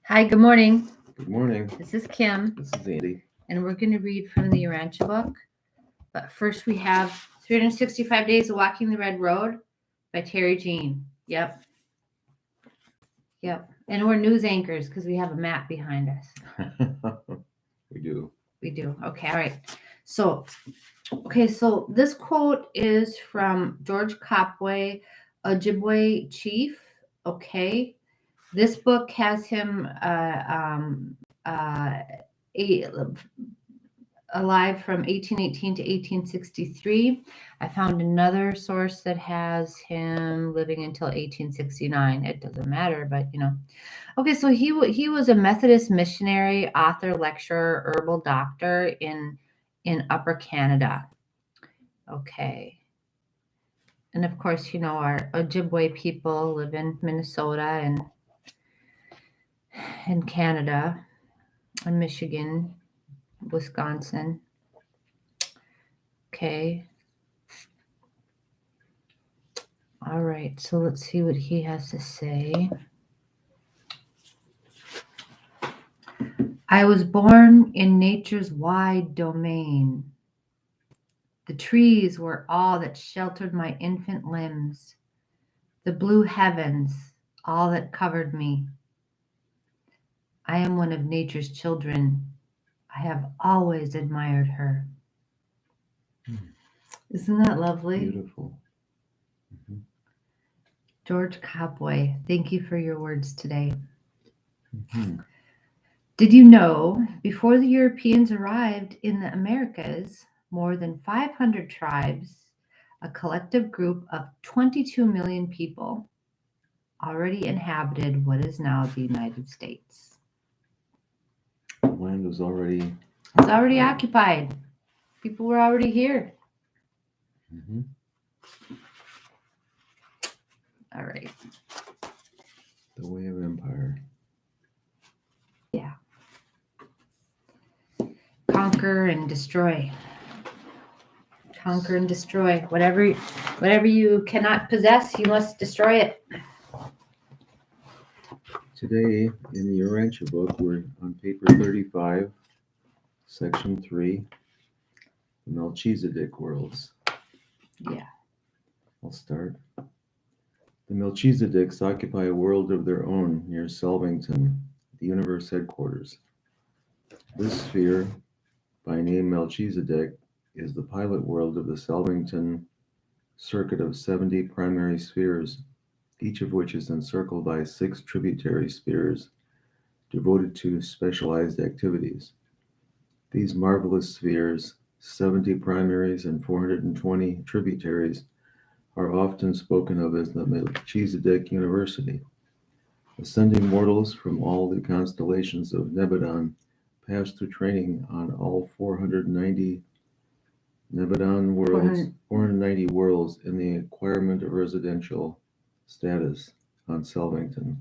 Hi, good morning. Good morning. This is Kim, This is Andy. and we're going to read from the Urantia book. But first, we have 365 Days of Walking the Red Road by Terry Jean. Yep. And we're news anchors because we have a map behind us. We do. We do. Okay, all right. So this quote is from George Copway, Ojibwe chief. Okay. This book has him alive from 1818 to 1863. I found another source that has him living until 1869. It doesn't matter, but Okay, so he was a Methodist missionary, author, lecturer, herbal doctor in Upper Canada. Okay. And of course, our Ojibwe people live in Minnesota and in Canada and Michigan, Wisconsin. Okay. All right, so let's see what he has to say. I was born in nature's wide domain. The trees were all that sheltered my infant limbs, the blue heavens, all that covered me. I am one of nature's children. I have always admired her. Isn't that lovely? Beautiful. Mm-hmm. George Copway, thank you for your words today. Mm-hmm. Did you know, before the Europeans arrived in the Americas, more than 500 tribes, a collective group of 22 million people, already inhabited what is now the United States? The land was already... It's already occupied. People were already here. Mm-hmm. All right. The way of empire. Yeah. Conquer and destroy. Conquer and destroy. Whatever you cannot possess, you must destroy it. Today, in the Urantia book, we're on paper 35, section 3, the Melchizadek Worlds. Yeah. I'll start. The Melchizedeks occupy a world of their own near Selvington, the universe headquarters. This sphere, by name Melchizedek, is the pilot world of the Selvington circuit of 70 primary spheres, each of which is encircled by 6 tributary spheres devoted to specialized activities. These marvelous spheres, 70 primaries and 420 tributaries, are often spoken of as the Melchizedek University. Ascending mortals from all the constellations of Nebadon pass through training on all 490 Nebadon worlds, 490 worlds in the acquirement of residential status on Selvington.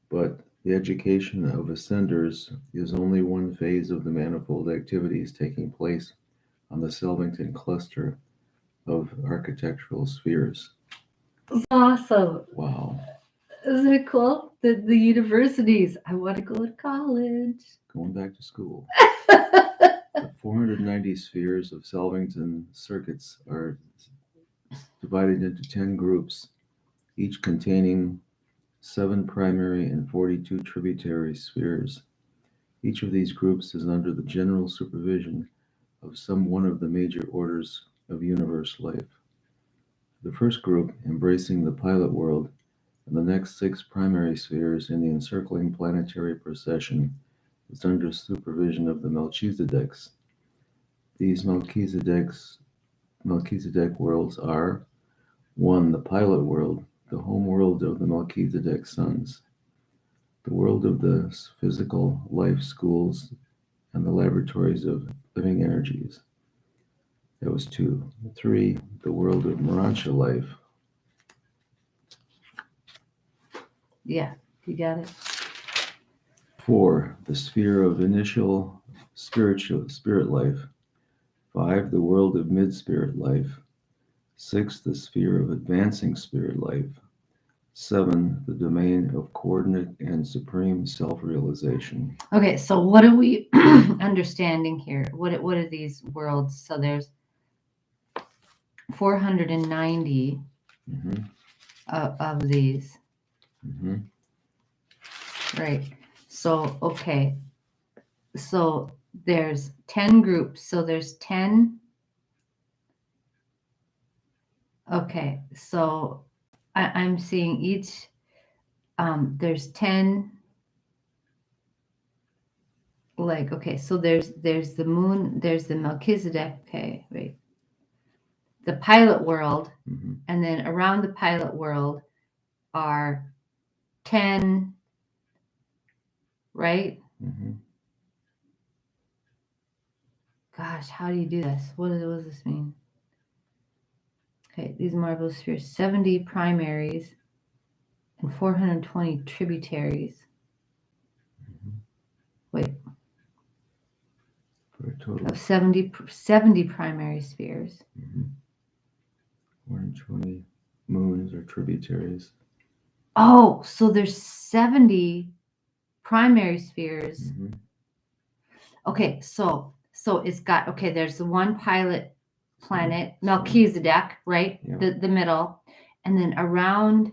But the education of ascenders is only one phase of the manifold activities taking place on the Selvington cluster of architectural spheres. It's awesome. Wow. Isn't it cool? The universities. I want to go to college. Going back to school. The 490 spheres of Selvington circuits are divided into 10 groups, each containing 7 primary and 42 tributary spheres. Each of these groups is under the general supervision of some one of the major orders of universe life. The first group, embracing the pilot world, and the next 6 primary spheres in the encircling planetary procession, is under supervision of the Melchizedeks. These Melchizedek worlds are: 1. The pilot world, the home world of the Melchizedek sons, the world of the physical life schools and the laboratories of living energies. That was 2. 3. The world of Urantia life. Yeah, you got it. 4. The sphere of initial spirit life. 5. The world of mid-spirit life. 6. The sphere of advancing spirit life. 7, the domain of coordinate and supreme self-realization. Okay, so what are we understanding here? What are these worlds? So there's 490 Mm-hmm. of these, Mm-hmm. right? So, okay, so there's 10 groups. So there's 10. Okay, so I'm seeing each, there's 10, like, okay, so there's the moon, there's the Melchizedek, okay, wait, the pilot world, Mm-hmm. and then around the pilot world are 10, right? Mm-hmm. Gosh, how do you do this? What does this mean? Okay, these marvelous spheres, 70 primaries and 420 tributaries. Mm-hmm. Wait, For a total of 70 primary spheres. Mm-hmm. 420 moons or tributaries. Oh, so there's 70 primary spheres. Mm-hmm. Okay, so it's got, okay, there's the one pilot planet, So- Melchizedek, right? Yeah. The middle. And then around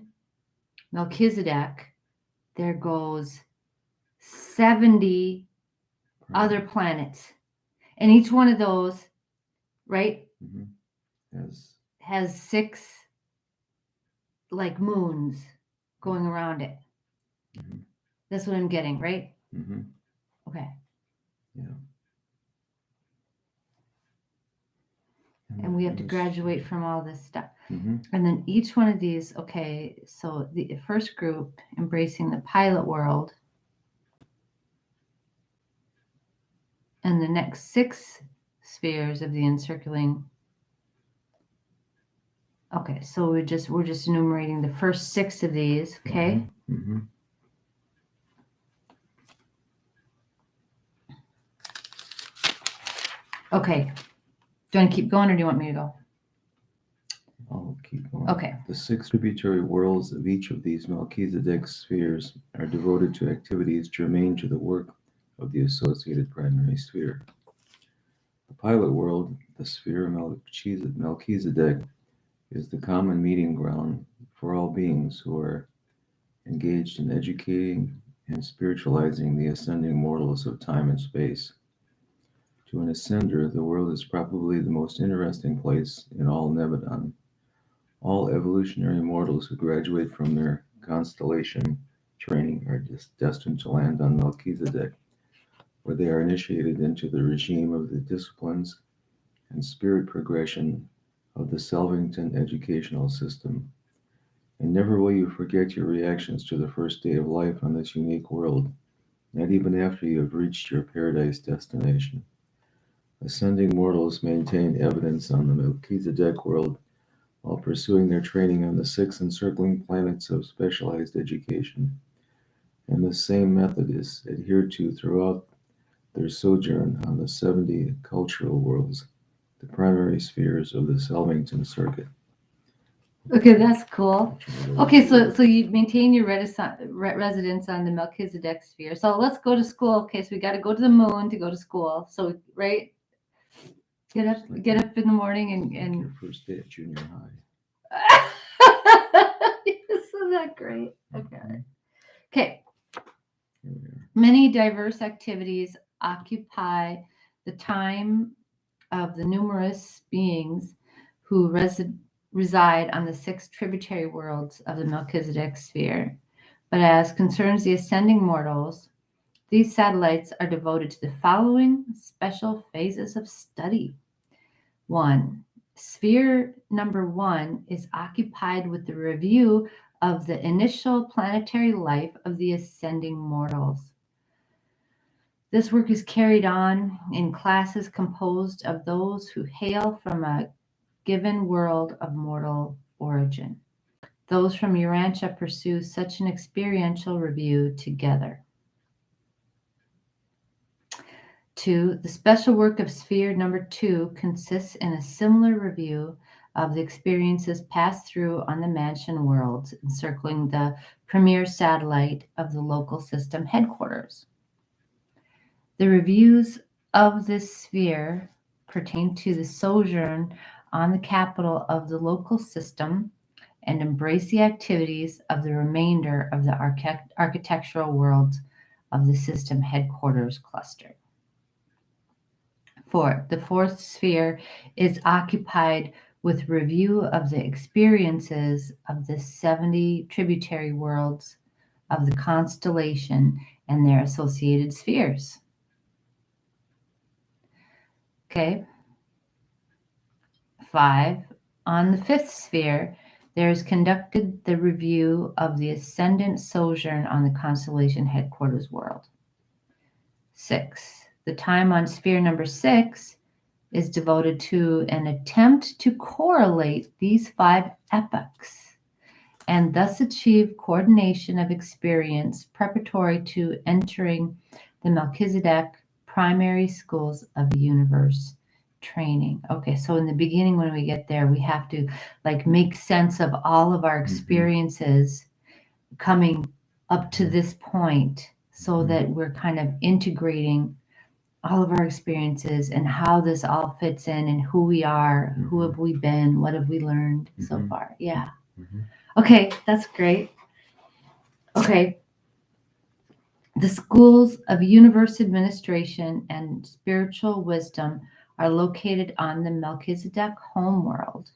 Melchizedek, there goes 70 other planets. And each one of those, right, Mm-hmm. has 6 like moons going around it. Mm-hmm. That's what I'm getting, right? Mm-hmm. Okay. Yeah. And we have to graduate from all this stuff. Mm-hmm. And then each one of these, okay, so the first group, embracing the pilot world, and the next 6 spheres of the encircling. Okay, so we're just enumerating the first 6 of these, okay? Mm-hmm. Okay. Do you want to keep going or do you want me to go? I'll keep going. Okay. The 6 tributary worlds of each of these Melchizedek spheres are devoted to activities germane to the work of the associated primary sphere. The pilot world, the sphere of Melchizedek, is the common meeting ground for all beings who are engaged in educating and spiritualizing the ascending mortals of time and space. To an ascender, the world is probably the most interesting place in all Nebadon. All evolutionary mortals who graduate from their constellation training are destined to land on Melchizedek, where they are initiated into the regime of the disciplines and spirit progression of the Selvington educational system. And never will you forget your reactions to the first day of life on this unique world, not even after you have reached your paradise destination. Ascending mortals maintain evidence on the Melchizedek world while pursuing their training on the 6 encircling planets of specialized education. And this same method is adhered to throughout their sojourn on the 70 cultural worlds, the primary spheres of the Selvington circuit. Okay, that's cool. Okay, so you maintain your residence on the Melchizedek sphere. So let's go to school. Okay, so we got to go to the moon to go to school. So, right? Get up in the morning and Your first day at junior high. Isn't that great? Okay. Okay. Here we are. Many diverse activities occupy the time of the numerous beings who reside on the 6 tributary worlds of the Melchizedek sphere. But as concerns the ascending mortals, these satellites are devoted to the following special phases of study. 1. Sphere number 1 is occupied with the review of the initial planetary life of the ascending mortals. This work is carried on in classes composed of those who hail from a given world of mortal origin. Those from Urantia pursue such an experiential review together. 2. The special work of sphere number 2 consists in a similar review of the experiences passed through on the mansion worlds, encircling the premier satellite of the local system headquarters. The reviews of this sphere pertain to the sojourn on the capital of the local system and embrace the activities of the remainder of the architectural worlds of the system headquarters cluster. The fourth sphere is occupied with review of the experiences of the 70 tributary worlds of the constellation and their associated spheres. Okay. 5. On the fifth sphere, there is conducted the review of the ascendant sojourn on the constellation headquarters world. 6. The time on sphere number 6 is devoted to an attempt to correlate these 5 epochs and thus achieve coordination of experience preparatory to entering the Melchizedek primary schools of the universe training. Okay, so in the beginning, when we get there, we have to like make sense of all of our experiences coming up to this point so that we're kind of integrating all of our experiences and how this all fits in and who we are, who have we been, what have we learned so far. Yeah. Okay, that's great. Okay. The schools of universe administration and spiritual wisdom are located on the Melchizedek homeworld,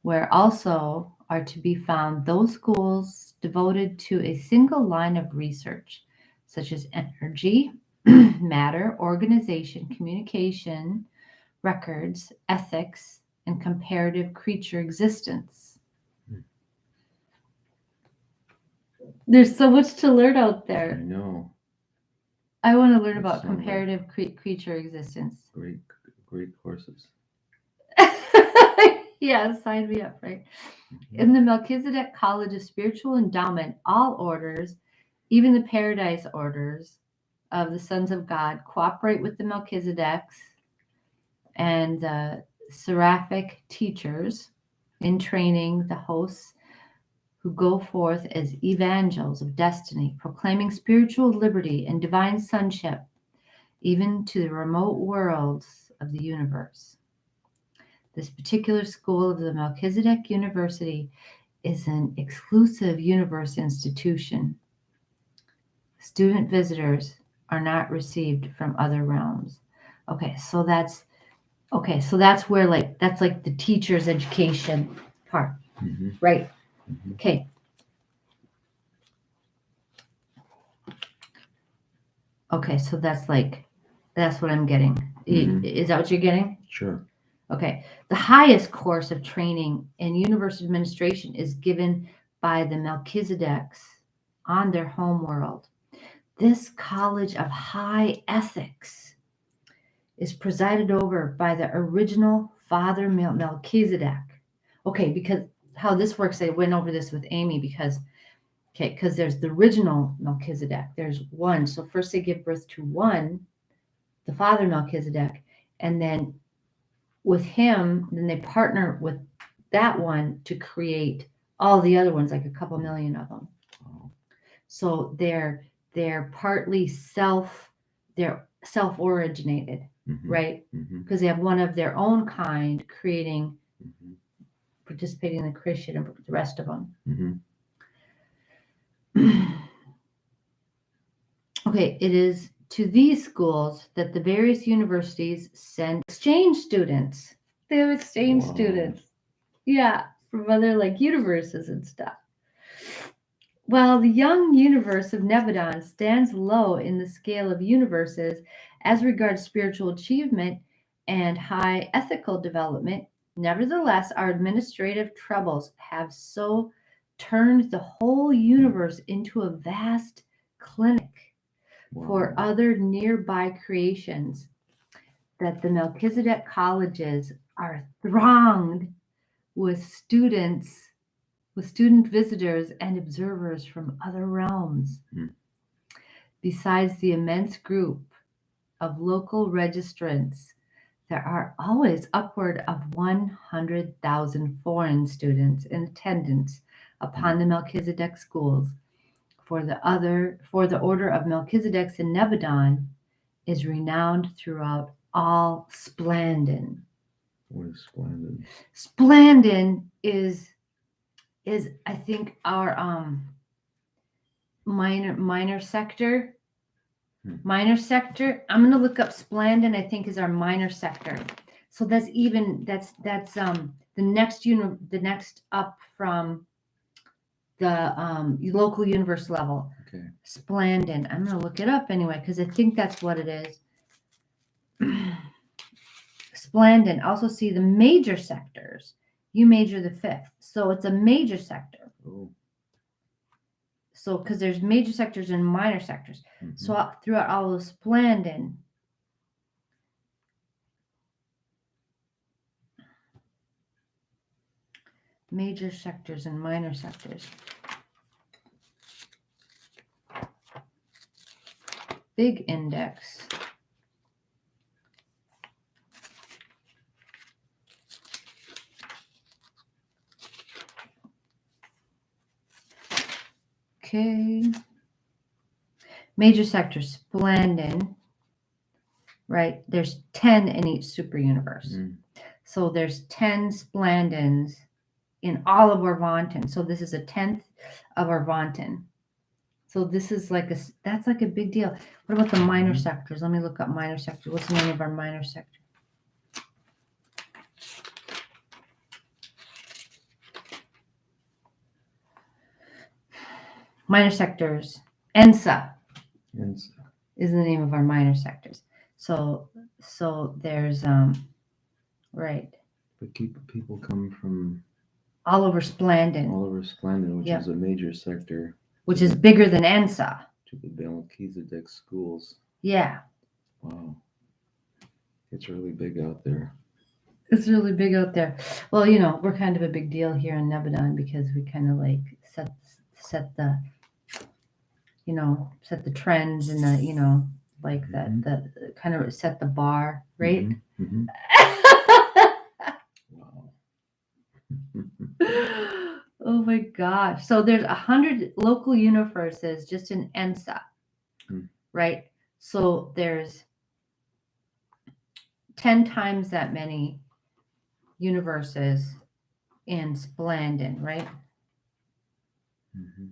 where also are to be found those schools devoted to a single line of research, such as energy, matter, organization, communication, records, ethics, and comparative creature existence. There's so much to learn out there. I know. I want to learn about comparative creature existence. Great courses. Yeah, sign me up, right? In the Melchizedek College of Spiritual Endowment, all orders, even the Paradise orders of the sons of God, cooperate with the Melchizedeks and the seraphic teachers in training the hosts who go forth as evangels of destiny, proclaiming spiritual liberty and divine sonship, even to the remote worlds of the universe. This particular school of the Melchizedek University is an exclusive universe institution. Student visitors are not received from other realms. Okay, so that's where that's like the teacher's education part, right? Okay. Okay, so that's what I'm getting. Is that what you're getting? Sure. Okay. The highest course of training in universe administration is given by the Melchizedeks on their home world. This college of high ethics is presided over by the original Father Melchizedek. Okay, because how this works, I went over this with Amy because there's the original Melchizedek. There's one. So first they give birth to one, the Father Melchizedek, and then with him, then they partner with that one to create all the other ones, like a couple million of them. So they're partly self-originated, right? Because they have one of their own kind creating, participating in the creation of the rest of them. Okay, it is to these schools that the various universities send exchange students. They have exchange students. Yeah, from other like universes and stuff. While the young universe of Nebadon stands low in the scale of universes as regards spiritual achievement and high ethical development, nevertheless, our administrative troubles have so turned the whole universe into a vast clinic for other nearby creations that the Melchizedek colleges are thronged with student visitors and observers from other realms. Besides the immense group of local registrants there are always upward of 100,000 foreign students in attendance upon the Melchizedek schools. For the order of Melchizedek in Nebadon is renowned throughout all Splandin. What is Splandin? Splandin is I think our minor sector. Minor sector. I'm gonna look up Splandin. I think is our minor sector. So that's the next up from the local universe level. Okay. Splandin. I'm gonna look it up anyway because I think that's what it is. Splandin. Also see the major sectors. You major the fifth, so it's a major sector. Oh. So because there's major sectors and minor sectors. Mm-hmm. So throughout all of Splandin, major sectors and minor sectors. Big index. Okay. Major sectors, Splandin, right? There's 10 in each super universe. Mm. So there's 10 Splandins in all of Orvantin. So this is a 10th of Orvantin. So this is that's like a big deal. What about the minor sectors? Let me look up minor sectors. What's the name of our minor sector? Minor sectors. ENSA is the name of our minor sectors. So there's right. But people come from all over Splandin. All over Splandin, which is a major sector. Which is bigger than ENSA. To the Melchizedek schools. Yeah. Wow. It's really big out there. It's really big out there. Well, we're kind of a big deal here in Nebadon because we kind of like set the set the trends and the like that the kind of set the bar, right? Mm-hmm. Wow. Oh my gosh. So there's 100 local universes just in ENSA, right? So there's 10 times that many universes in Splandin, right? Mm-hmm.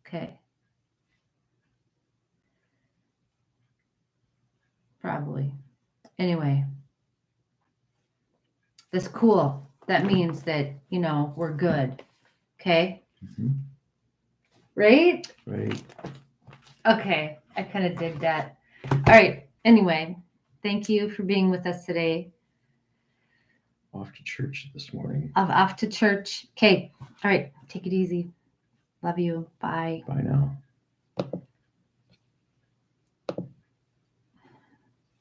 Okay. Probably. Anyway. That's cool. That means that, we're good. Okay? Mm-hmm. Right? Right. Okay. I kind of dig that. All right. Anyway, thank you for being with us today. Off to church this morning. Off to church. Okay. All right. Take it easy. Love you. Bye. Bye now.